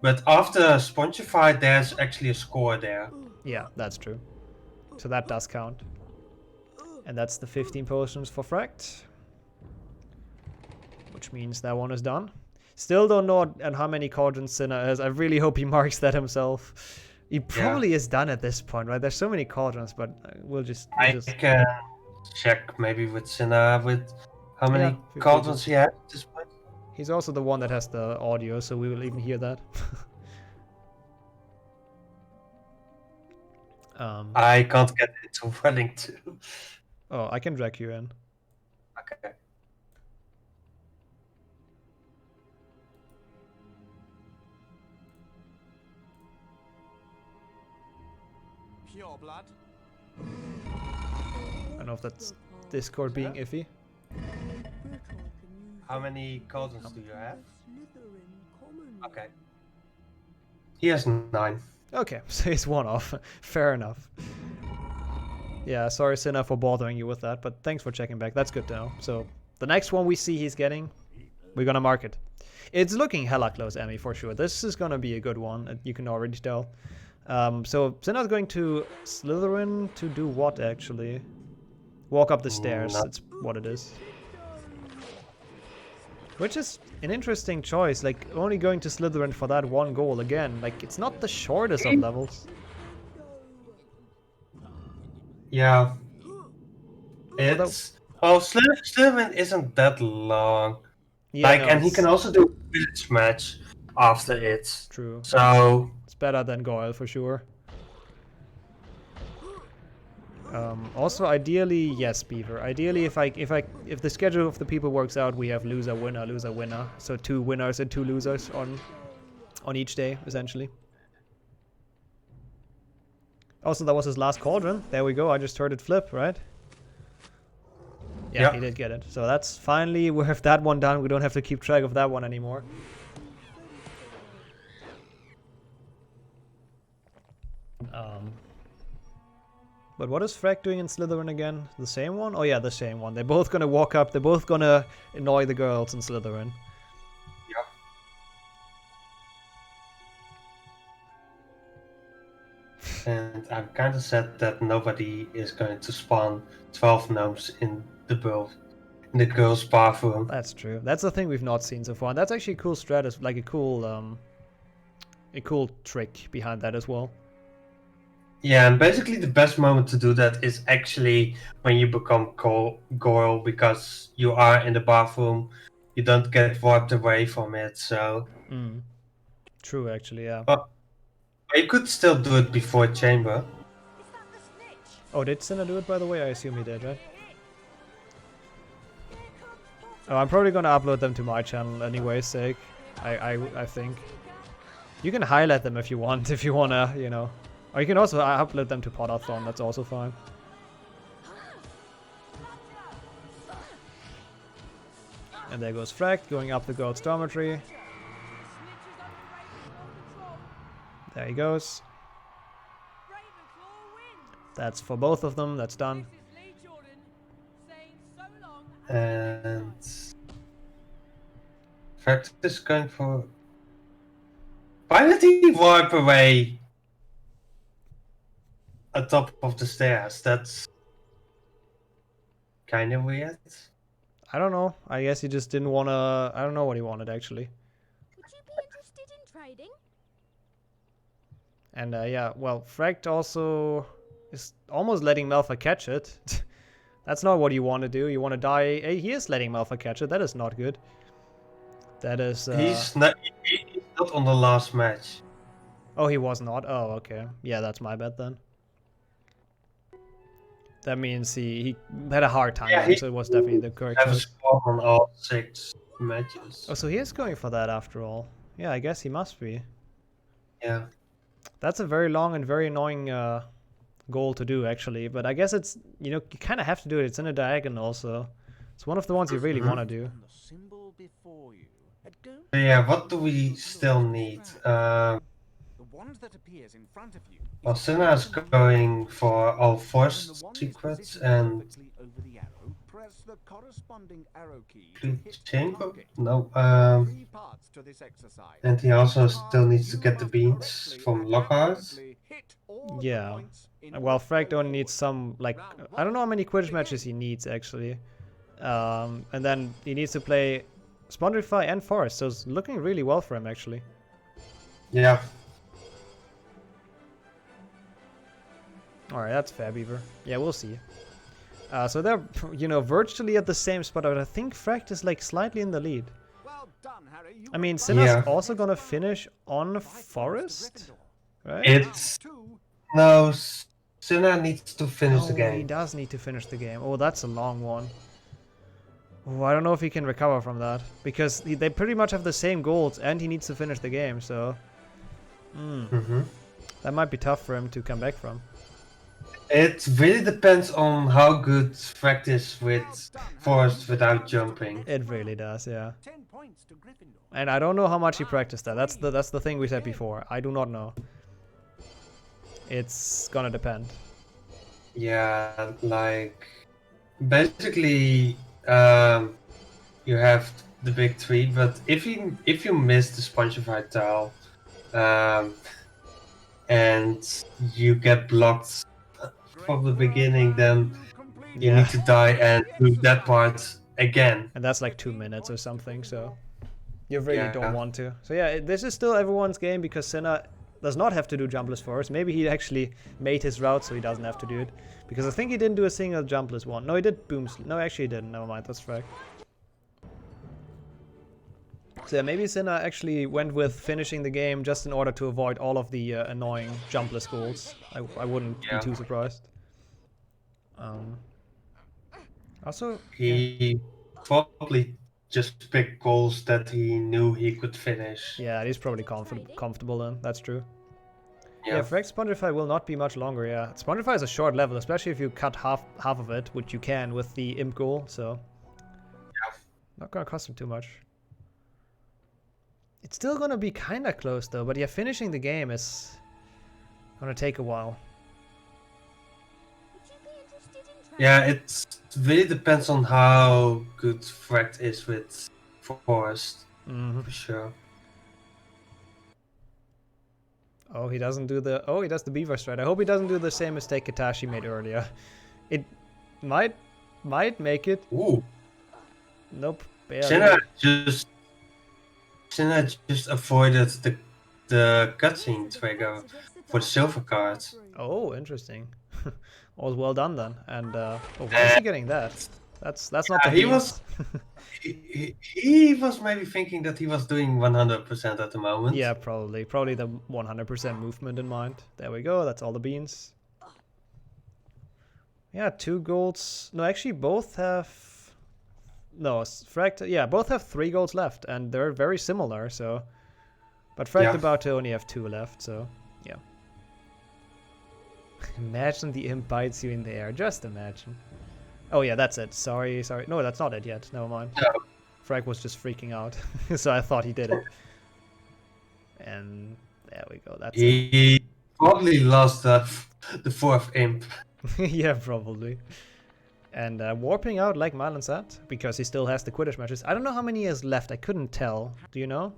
but after Spongify, there's actually a score there. Yeah, that's true. So that does count. And that's the 15 potions for Fract. Which means that one is done. Still don't know and how many cauldrons Cyna has. I really hope he marks that himself. He probably is done at this point, right? There's so many cauldrons, but we'll just... I can check maybe with Cyna with how many cauldrons he has at this point. He's also the one that has the audio, so we will even hear that. I can't get into running too. Oh, I can drag you in. Okay. Pure blood. I don't know if that's Discord being iffy. How many cauldrons do you have? Okay. He has 9. Okay, so he's 1 off. Fair enough. Yeah, sorry Cyna for bothering you with that, but thanks for checking back. That's good to know. So the next one we see he's getting, we're gonna mark it. It's looking hella close, Emmy, for sure. This is gonna be a good one, you can already tell. So Cyna's going to Slytherin to do what, actually? Walk up the stairs, that's what it is. Which is an interesting choice, like, only going to Slytherin for that one goal again. Like, it's not the shortest of levels. Yeah. It's... Oh, Slytherin isn't that long. Yeah, no, and he can also do a village match after it. True. So... It's better than Goyle, for sure. Also, ideally, yes, Beaver. Ideally, if the schedule of the people works out, we have loser, winner, loser, winner. So 2 winners and 2 losers on each day, essentially. Also, that was his last cauldron. There we go. I just heard it flip, right? Yeah, he did get it. So that's finally, we have that one done. We don't have to keep track of that one anymore. But what is Fract doing in Slytherin again? The same one? Oh yeah, the same one. They're both gonna walk up. They're both gonna annoy the girls in Slytherin. Yeah. And I'm kind of sad that nobody is going to spawn 12 gnomes in the build. in the girls' bathroom. That's true. That's the thing we've not seen so far. And that's actually a cool strat, like a cool trick behind that as well. Yeah, and basically the best moment to do that is actually when you become Goyle, because you are in the bathroom, you don't get warped away from it, so... True, actually, yeah. But you could still do it before chamber. Oh, did Cyna do it, by the way? I assume he did, right? Oh, I'm probably gonna upload them to my channel anyway, sake. I think. You can highlight them if you want, if you wanna, you know. Or you can also upload them to Podathon, that's also fine. And there goes Fract, going up the girl's dormitory. There he goes. That's for both of them, that's done. And... Fract is going for... Why did he warp away at top of the stairs? That's kind of weird. I don't know. I guess he just didn't wanna... I don't know what he wanted, actually. Would you be interested in trading? And yeah, well, Fract also is almost letting Malphite catch it. That's not what you want to do. You want to die. Hey, he is letting Malphite catch it. That is not good. That is... He's not on the last match. Oh, he was not? Oh, okay. Yeah, that's my bad then. That means he had a hard time, Yeah, so it was definitely the correct Have a choice. score on all 6 matches. Oh, so he is going for that after all. Yeah, I guess he must be. Yeah. That's a very long and very annoying goal to do, actually. But I guess it's, you know, you kind of have to do it. It's in a diagonal, so it's one of the ones you really want to do. Yeah, what do we still need? Well, Cyna is going for all forced secrets and chamber? No, and he also still needs to get the beans from Lockhart. Yeah. Well, Fract only needs some, like, I don't know how many Quidditch matches he needs, actually. And then he needs to play Spondrify and Forest, so it's looking really well for him, actually. Yeah. Alright, that's fair, Beaver. Yeah, we'll see. So they're, you know, virtually at the same spot, but I think Fract is, like, slightly in the lead. I mean, Cyna's also gonna finish on Forest, right? It's... No, Cyna needs to finish the He game. does need to finish the game. Oh, that's a long one. Oh, I don't know if he can recover from that, because they pretty much have the same goals, and he needs to finish the game, so... That might be tough for him to come back from. It really depends on how good Fract is with Forest without jumping. It really does, yeah. And I don't know how much he practiced that. That's the thing we said before. I do not know. It's gonna depend. Yeah, like basically you have the big 3, but if you miss the Spongify tile and you get blocked from the beginning, then you need to die and do that part again. And that's like 2 minutes or something, so you really don't want to. So yeah, this is still everyone's game because Cyna does not have to do jumpless Forest. Maybe he actually made his route so he doesn't have to do it. Because I think he didn't do a single jumpless one. No, he did booms. No, actually he didn't. Never mind, that's Fract. So yeah, maybe Cyna actually went with finishing the game just in order to avoid all of the annoying jumpless goals. I wouldn't be too surprised. Also, he probably just picked goals that he knew he could finish. Yeah, he's probably comfortable in. That's true. Yeah, Fract Spondrify will not be much longer, yeah. Spondrify is a short level, especially if you cut half of it, which you can with the imp goal, so... Not gonna cost him too much. It's still gonna be kinda close though, but yeah, finishing the game is gonna take a while. Yeah, it really depends on how good Fract is with Forest, for sure. Oh, he doesn't do the... Oh, he does the Beaver strat. I hope he doesn't do the same mistake Katashi made earlier. It might make it. Ooh. Nope. Barely. Cyna just avoided the cutscene trigger for the silver card. Oh, interesting. All's well done then. And why is he getting that? That's not the he beans. was he was maybe thinking that he was doing 100% at the moment. Yeah, probably the 100% movement in mind. There we go. That's all the beans. Yeah, 2 golds. No, actually, both have. No, Fract. Yeah, both have 3 golds left, and they're very similar. So, but Fract about to only have 2 left. So, yeah. Imagine the imp bites you in the air. Just imagine. Oh yeah, that's it. Sorry. No, that's not it yet. Never mind. No. Fract was just freaking out, so I thought he did it. And there we go. That's it. He probably lost the 4th imp. Yeah, probably. And warping out, like Marlon said, because he still has the Quidditch matches. I don't know how many he has left. I couldn't tell. Do you know?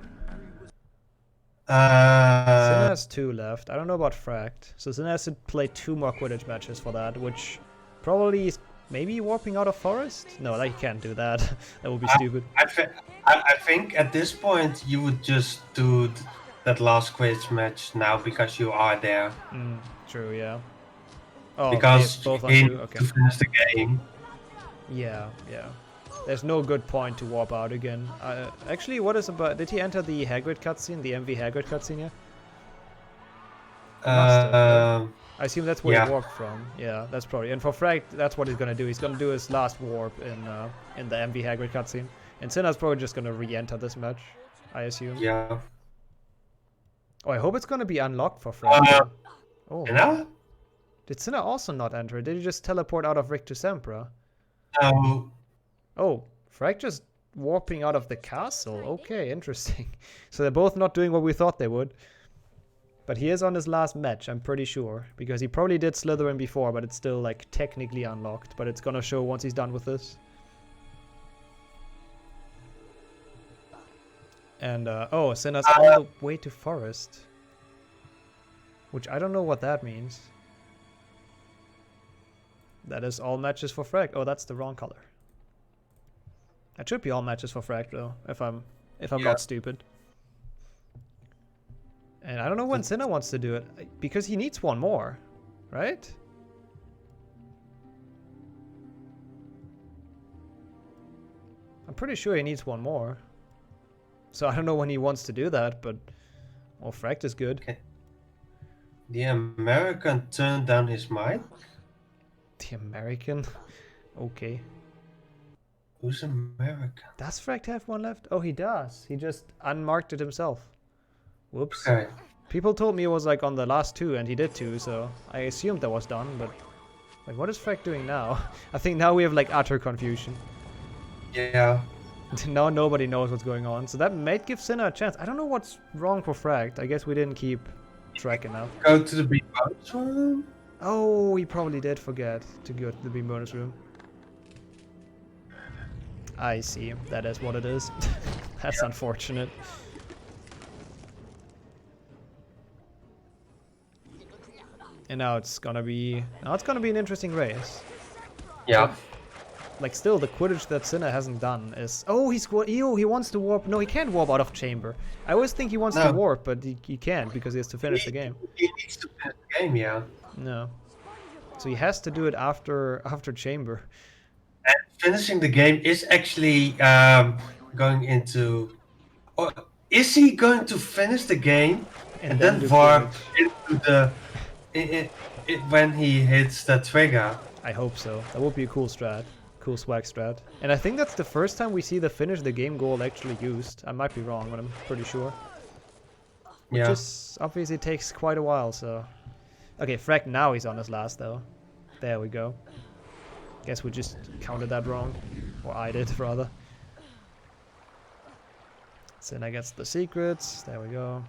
Cyna has 2 left. I don't know about Fract. So Cyna has to play 2 more Quidditch matches for that, which probably is maybe warping out of Forest? No, like, you can't do that. That would be stupid. I think at this point you would just do that last Quidditch match now because you are there. True, yeah. Oh, because both on you 2. need Okay. to finish the game. Yeah. There's no good point to warp out again. Actually, what is about... Did he enter the Hagrid cutscene? The MV Hagrid cutscene yet? I assume that's where he warped from. Yeah, that's probably... And for Fract, that's what he's gonna do. He's gonna do his last warp in the MV Hagrid cutscene. And Cyna's probably just gonna re-enter this match, I assume. Yeah. Oh, I hope it's gonna be unlocked for Fract. Oh. Cyna? Did Cyna also not enter? Did he just teleport out of Rick to Sempra? No. Oh, Fract just warping out of the castle. Okay, interesting. So they're both not doing what we thought they would. But he is on his last match, I'm pretty sure. Because he probably did Slytherin before, but it's still, like, technically unlocked. But it's gonna show once he's done with this. And, oh, Cyna's all the way to Forest. Which I don't know what that means. That is all matches for Fract. Oh, that's the wrong color. That should be all matches for Fract, though, if I'm not stupid. And I don't know when Cyna wants to do it, because he needs 1 more, right? I'm pretty sure he needs 1 more. So I don't know when he wants to do that, but well, Fract is good. Okay. The American turned down his mic. The American? Okay. Who's American? Does Fract have 1 left? Oh, he does. He just unmarked it himself. Whoops. Okay. People told me it was like on the last 2 and he did 2, so I assumed that was done, but like, what is Fract doing now? I think now we have like utter confusion. Yeah. Now nobody knows what's going on, so that might give Cyna a chance. I don't know what's wrong for Fract. I guess we didn't keep track enough. Go to the big bonus room? Oh, he probably did forget to go to the beam bonus room. I see. That is what it is. That's unfortunate. And now it's gonna be an interesting race. Yeah. But, like, still the Quidditch that Cyna hasn't done is... Oh, he wants to warp. No, he can't warp out of chamber. I always think he wants to warp, but he can't because he has to finish the game. He needs to finish the game, yeah. No. So he has to do it after chamber. And finishing the game is actually going into... Or is he going to finish the game and then warp into the... when he hits the trigger? I hope so. That would be a cool strat. Cool swag strat. And I think that's the first time we see the finish the game goal actually used. I might be wrong, but I'm pretty sure. Which is obviously takes quite a while, so... Okay, Fract now he's on his last though. There we go. Guess we just counted that wrong. Or I did, rather. Cyna gets the secrets. There we go.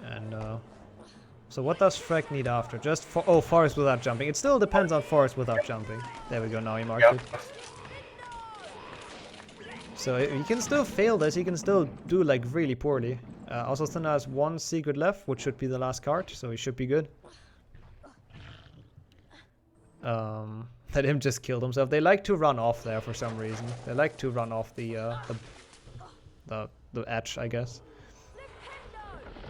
And, so what does Fract need after? Just Forest without jumping. It still depends on Forest without jumping. There we go, now he marked it. So he can still fail this, he can still do like really poorly. Also, Cyna has one secret left, which should be the last card, so he should be good. Let him just kill himself. They like to run off there for some reason. They like to run off the edge, I guess.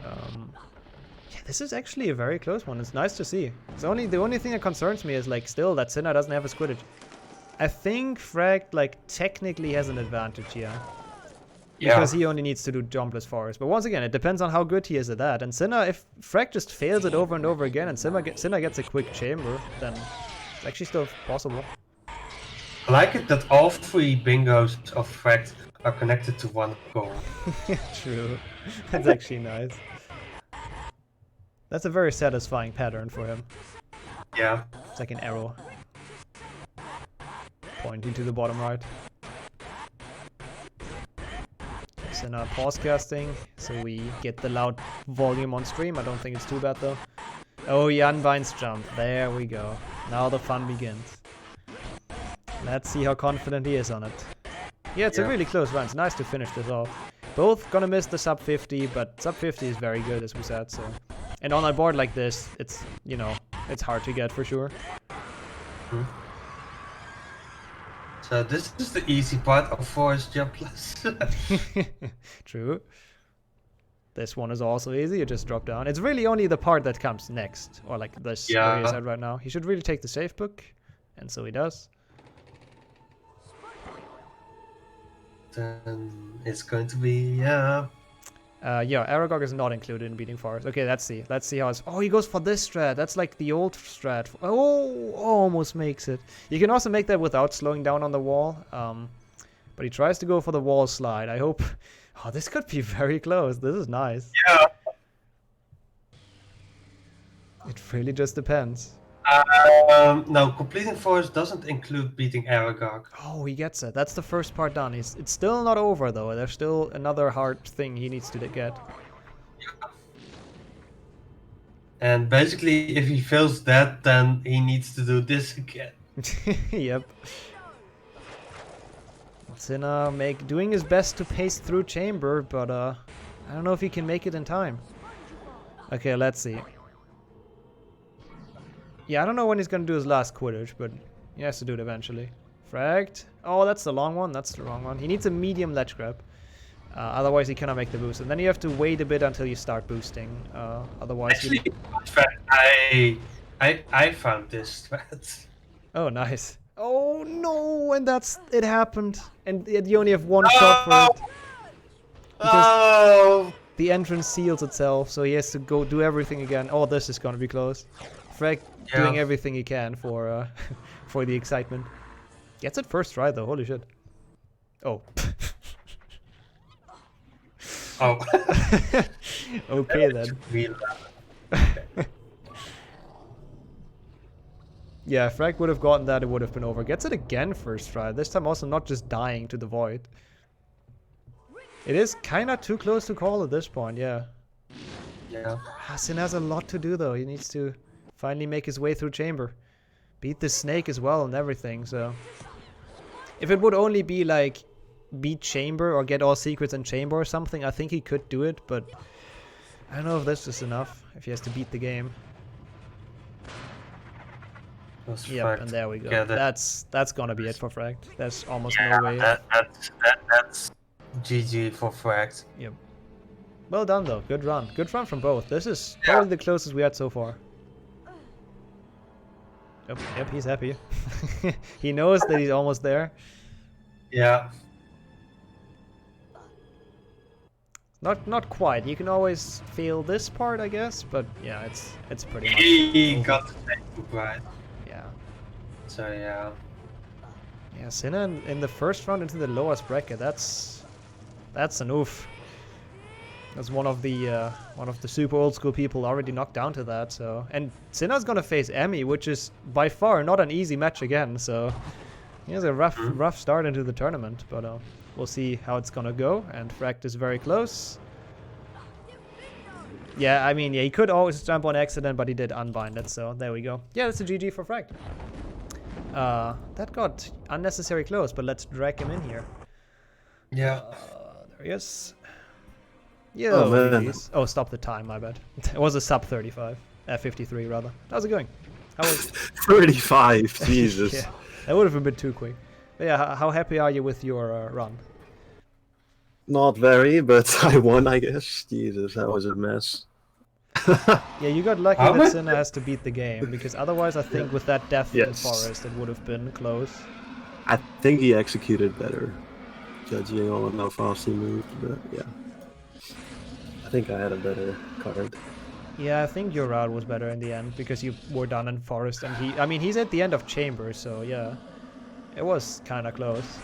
Yeah, this is actually a very close one. It's nice to see. The only thing that concerns me is like still that Cyna doesn't have a Squidditch. I think Fract like technically has an advantage here. Because he only needs to do Jumpless Forest. But once again, it depends on how good he is at that. And Cyna, if Fract just fails it over and over again and Cyna gets a quick chamber, then it's actually still possible. I like it that all 3 bingos of Fract are connected to one goal. True. That's actually nice. That's a very satisfying pattern for him. Yeah. It's like an arrow. Pointing to the bottom right. Cyna pause casting, so we get the loud volume on stream. I don't think it's too bad though. Oh, he unbinds jump. There we go. Now the fun begins. Let's see how confident he is on it. Yeah, it's a really close run. It's nice to finish this off. Both gonna miss the sub 50, but sub 50 is very good as we said, so. And on a board like this, it's, you know, it's hard to get for sure. So this is the easy part of Forest Jumpless. True. This one is also easy, you just drop down. It's really only the part that comes next, or like this where he's at right now. He should really take the safe book, and so he does. Then it's going to be, yeah, Aragog is not included in Beating Forest. Okay, let's see. Let's see how it's... Oh, he goes for this strat. That's like the old strat. Oh, almost makes it. You can also make that without slowing down on the wall. But he tries to go for the wall slide. I hope... Oh, this could be very close. This is nice. yeah. It really just depends. No, completing Forest doesn't include beating Aragog. Oh, he gets it. That's the first part done. It's still not over, though. There's still another hard thing he needs to get. And basically, if he fails that, then he needs to do this again. Yep. Cyna doing his best to pace through chamber, but I don't know if he can make it in time. Okay, let's see. Yeah, I don't know when he's gonna do his last Quidditch, but he has to do it eventually. Fract. Oh, that's the long one. That's the wrong one. He needs a medium ledge grab. Otherwise, he cannot make the boost. And then you have to wait a bit until you start boosting. Otherwise, Actually, I found this strat. Oh, nice. Oh no! And it happened. And you only have one shot for it. Because the entrance seals itself, so he has to go do everything again. Oh, this is gonna be close. Fract doing everything he can for for the excitement. Gets it first try though. Holy shit! Oh. Oh. Okay then. Yeah, if Fract would have gotten that, it would have been over. Gets it again first try. This time also not just dying to the void. It is kind of too close to call at this point. Yeah. Yeah. Cyna has a lot to do though. He needs to finally make his way through chamber. Beat the snake as well and everything, so... If it would only be like, beat chamber or get all secrets in chamber or something, I think he could do it, but... I don't know if this is enough, if he has to beat the game. Yep, and there we go. Yeah, that's gonna be it for Fract. There's almost no way. That's GG for Fract. Yep. Well done though, good run. Good run from both. This is probably the closest we had so far. Yep, he's happy. He knows that he's almost there. Yeah. Not quite. You can always fail this part, I guess, but yeah, it's pretty much. He over. got the technique right. Yeah. So yeah. Yeah, Cyna in the first round into the lowest bracket. That's an oof. That's one of the super old school people already knocked down to that. So, and Cyna's gonna face Emmy, which is by far not an easy match again. So he has a rough start into the tournament, but we'll see how it's gonna go. And Fract is very close. Yeah, I mean, yeah, he could always jump on accident, but he did unbind it. So there we go. Yeah, that's a GG for Fract. That got unnecessary close, but let's drag him in here. Yeah. There he is. Yeah, Oh, man. GG's. Oh, stop the time, my bad. It was a sub 35. 53 rather. How's it going? How was 35. Jesus. Yeah, that would have been a bit too quick. But yeah, how happy are you with your run? Not very, but I won, I guess. Jesus, that was a mess. Yeah, you got lucky How that much- Cyna has to beat the game, because otherwise I think with that death in Yes. Forest it would have been close. I think he executed better, judging on how fast he moved. But yeah, I think I had a better card. Yeah, I think your route was better in the end, because you were done in Forest, and he's at the end of Chamber, so yeah. It was kinda close.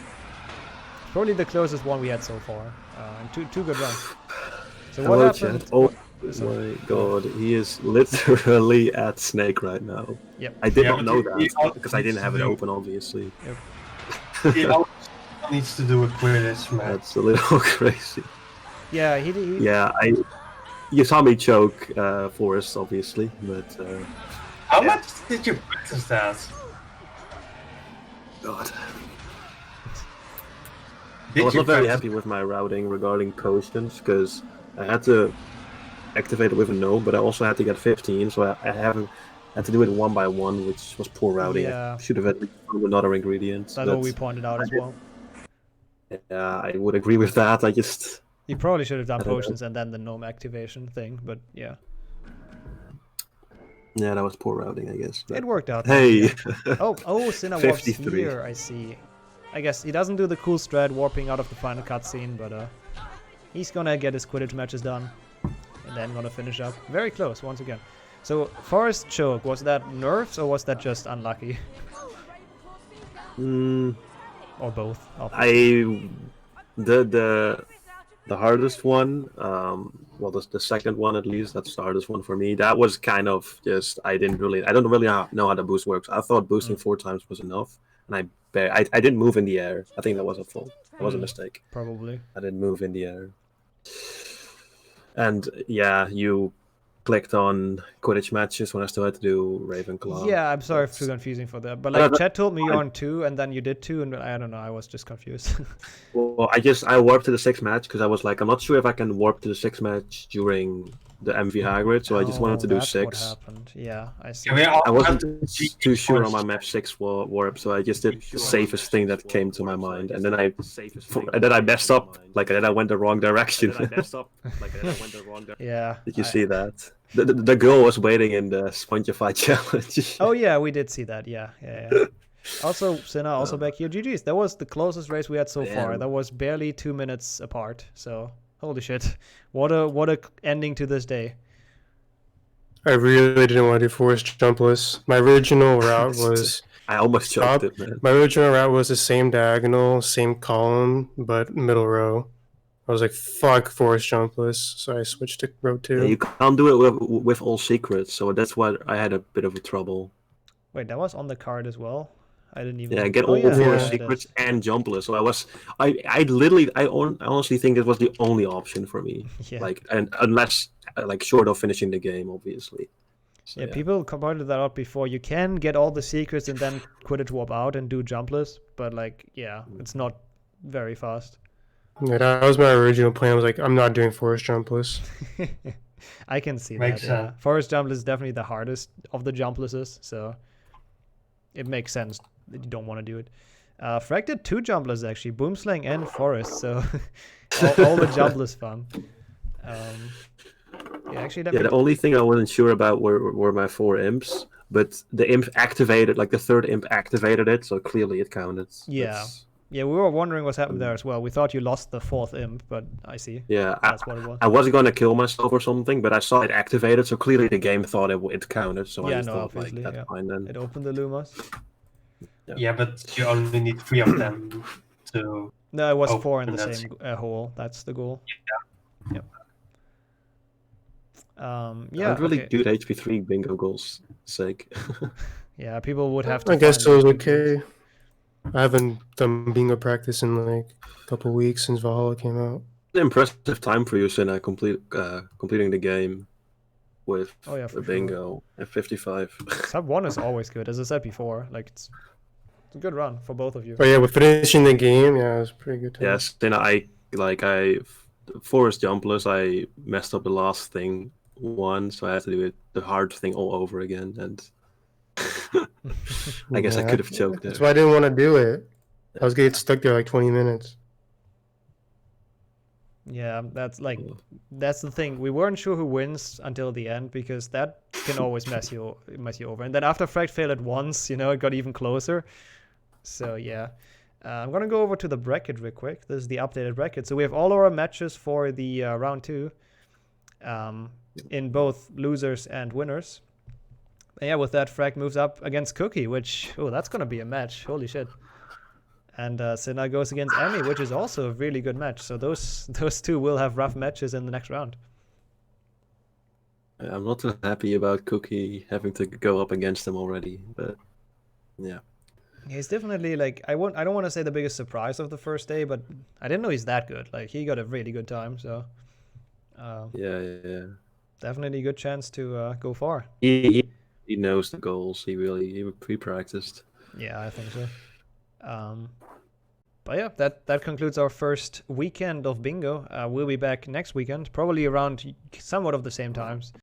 Probably the closest one we had so far. And two good runs. So what Hello, happened? chat. Oh So- my god, he is literally at Snake right now. Yep. I did Yeah, not but know he that because I needs didn't to have it do- open, obviously. He also needs to do a Quidditch match. That's a little crazy. Yeah, he Yeah, you saw me choke Forrest, obviously, but How yeah. much did you practice that? God. Did I was you not very practice- happy with my routing regarding potions because I had to activate it with a no, but I also had to get 15, so I haven't had to do it one by one, which was poor routing. Yeah. I should have at least found another ingredient. that's what we pointed out as well. Yeah, I would agree with that. I just You probably should have done I don't know. potions and then the gnome activation thing, but yeah. yeah, that was poor routing, I guess. But It worked out. hey, Oh, Cyna warps 53. here, I see. I guess he doesn't do the cool strat warping out of the final cutscene, but he's gonna get his Quidditch matches done. And then gonna finish up. Very close, once again. So, Forest Choke, was that nerfs or was that just unlucky? mm, Or both? Obviously. the hardest one, well, the second one at least, that's the hardest one for me. That was kind of just I don't really know how the boost works. I thought boosting 4 times was enough, and I didn't move in the air. I think that was a fault. That was a mistake. Probably. I didn't move in the air. And yeah, you clicked on Quidditch matches when I still had to do Ravenclaw. Yeah, I'm sorry for That's- confusing for that. But No, like, no, chat told me you're fine. on 2, and then you did 2, and I don't know, I was just confused. Well, I warped to the 6th match because I was like, I'm not sure if I can warp to the 6th match during the MV Hagrid, so I just wanted to do that's 6. What happened. Yeah, I see. Yeah, we all I wasn't have to too sure on my first. map 6 warp, so I just did the safest thing that came to my mind, and then I messed up, like, and then I went the wrong direction. Yeah. Did you see that? The girl was waiting in the Spongify challenge. Oh yeah, we did see that. Yeah. Also, Cyna, also back here. GG's. That was the closest race we had so far. Damn. That was barely 2 minutes apart. So, holy shit. What a ending to this day. I really didn't want to do forest jumpless. My original route was I almost choked it, man. my original route was the same diagonal, same column, but middle row. I was like, fuck forest jumpless, so I switched to row 2. Yeah, you can't do it with all secrets, so that's why I had a bit of a trouble. Wait, that was on the card as well? I didn't even... Yeah, get Oh, all yeah, four yeah, it secrets is. and jumpless. So I honestly think it was the only option for me. Yeah. Like, and unless like short of finishing the game, obviously. So, Yeah, people pointed that out before. You can get all the secrets and then Quidditch warp out and do jumpless, but like, yeah, it's not very fast. Yeah, that was my original plan. I was like, I'm not doing forest jumpless. I can see Makes that. Yeah. sense. Forest jumpless is definitely the hardest of the jumplesses, so it makes sense that you don't want to do it. Fract did 2 jumpless actually, Boomslang and Forest, so all the jumpless fun. Yeah, actually, that yeah, the makes- only thing I wasn't sure about were my 4 imps, but the imp activated, like the 3rd imp activated it, so clearly it counted. Yeah. That's- yeah, we were wondering what's happened there as well. We thought you lost the 4th imp, but I see. yeah. That's what it was. I wasn't gonna kill myself or something, but I saw it activated, so clearly the game thought it counted. So I Yeah, just no, thought, like, obviously, that's yeah. fine then. It opened the Lumos. Yeah, but you only need 3 of them to. No, it was Oh, 4 in the that's- same hole. That's the goal. Yep. I Yeah. had really okay. good HP3 bingo goals sake. Yeah, people would have to. I guess it find was the good okay. I haven't done bingo practice in like a couple weeks since Valhalla came out. Impressive time for you, Cyna, completing the game with Oh, yeah, for the bingo at 55. Sub 1 is always good, as I said before. Like, it's a good run for both of you. But yeah, with finishing the game, yeah, it was pretty good. Time. Yes, then I Forest Jumpless, I messed up the last thing once, so I had to do the hard thing all over again, and I guess I could have choked That's there. why I didn't want to do it. I was getting stuck there like 20 minutes. Yeah, that's the thing. We weren't sure who wins until the end because that can always mess you over. And then after Fract failed it once, you know, it got even closer. So yeah, I'm gonna go over to the bracket real quick. This is the updated bracket. So we have all our matches for the round 2, in both losers and winners. And yeah, with that, Fract moves up against Cookie, which that's gonna be a match. Holy shit. And Cyna goes against Emmy, which is also a really good match. So those two will have rough matches in the next round. I'm not too happy about Cookie having to go up against him already, but yeah. He's definitely like I don't want to say the biggest surprise of the first day, but I didn't know he's that good. Like he got a really good time, so Yeah. definitely a good chance to go far. He knows the goals. He practiced. Yeah, I think so. But yeah, that concludes our first weekend of bingo. We'll be back next weekend, probably around somewhat of the same times.